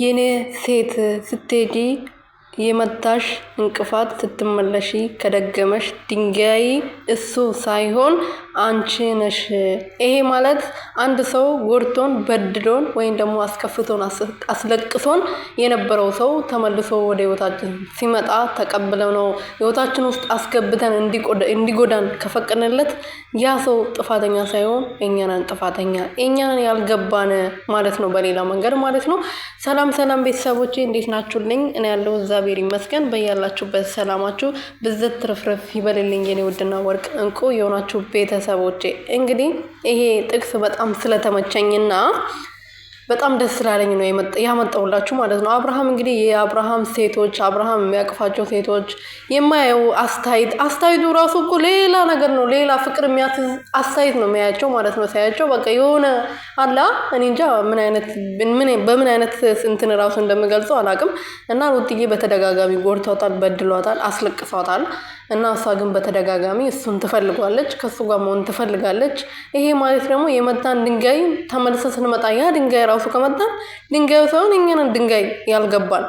የኔ ሴት ስትሄጂ የመታሽ እንቅፋት ስትመለሺ ከደገመሽ ድንጋይ እሱ ሳይሆን አንቺ ነሽ። ይሄ ማለት አንድ ሰው ጎድቶን በድሎን ወይም ደግሞ አስከፍቶን አስለቅሶን የነበረው ሰው ተመልሶ ወደ ህይወታችን ሲመጣ ተቀብለው ነው ህይወታችን ውስጥ አስገብተን እንዲጎዳን ከፈቀድንለት ያ ሰው ጥፋተኛ ሳይሆን እኛ ነን ጥፋተኛ፣ እኛ ነን ያልገባን ማለት ነው፣ በሌላ መንገድ ማለት ነው። ሰላም ቤተሰቦቼ እንዴት ናችሁልኝ? እኔ ያለው እግዚአብሔር ይመስገን። በያላችሁበት ሰላማችሁ ብዝት ትርፍርፍ ይበልልኝ የኔ ውድና ወርቅ እንቁ የሆናችሁ ቤተሰቦቼ። እንግዲህ ይሄ ጥቅስ በጣም ስለተመቸኝና በጣም ደስ ስላለኝ ነው ያመጣሁላችሁ ማለት ነው። አብርሃም እንግዲህ የአብርሃም ሴቶች አብርሃም የሚያቅፋቸው ሴቶች የማየው አስተያየቱ ራሱ እኮ ሌላ ነገር ነው። ሌላ ፍቅር የሚያስዝ አስተያየት ነው የሚያያቸው ማለት ነው። ሳያቸው በቃ የሆነ አላ እኔ እንጃ በምን አይነት እንትን ራሱ እንደምገልጸው አላውቅም። እና ሩትዬ በተደጋጋሚ ጎድቷታል፣ በድሏታል፣ አስለቅሷታል። እና እሷ ግን በተደጋጋሚ እሱን ትፈልጓለች፣ ከሱ ጋር መሆን ትፈልጋለች። ይሄ ማለት ደግሞ የመታን ድንጋይ ተመልሰን ስንመጣ ያ ድንጋይ ራሱ ከመታን ድንጋዩ ሳይሆን እኛ ነን ድንጋይ ያልገባን፣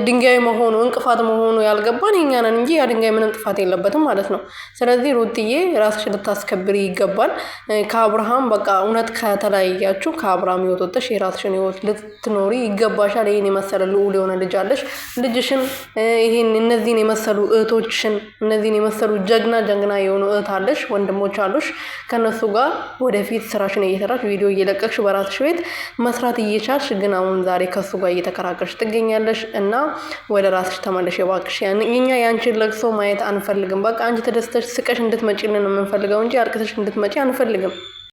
ድንጋይ መሆኑ እንቅፋት መሆኑ ያልገባን እኛ ነን እንጂ ያ ድንጋይ ምንም ጥፋት የለበትም ማለት ነው። ስለዚህ ሩትዬ ራስሽን ልታስከብሪ ይገባል። ከአብርሃም በቃ እውነት ከተለያያችሁ ከአብርሃም ህይወት ወጥተሽ የራስሽን ህይወት ልትኖሪ ይገባሻል። ይሄን የመሰለ ልዑል የሆነ ልጅ አለሽ። ልጅሽን እነዚህን የመሰሉ እህቶችሽን እነዚህን የመሰሉ ጀግና የሆኑ እህት አለሽ፣ ወንድሞች አሉሽ። ከነሱ ጋር ወደፊት ስራሽን እየሰራሽ ቪዲዮ እየለቀቅሽ በራስሽ ቤት መስራት እየቻልሽ ግን አሁን ዛሬ ከሱ ጋር እየተከራከርሽ ትገኛለሽ። እና ወደ ራስሽ ተመለሽ እባክሽ። እኛ ያንቺን ለቅሶ ማየት አንፈልግም። በቃ አንቺ ተደስተሽ ስቀሽ እንድትመጪልን ነው የምንፈልገው እንጂ አልቅሰሽ እንድትመጪ አንፈልግም።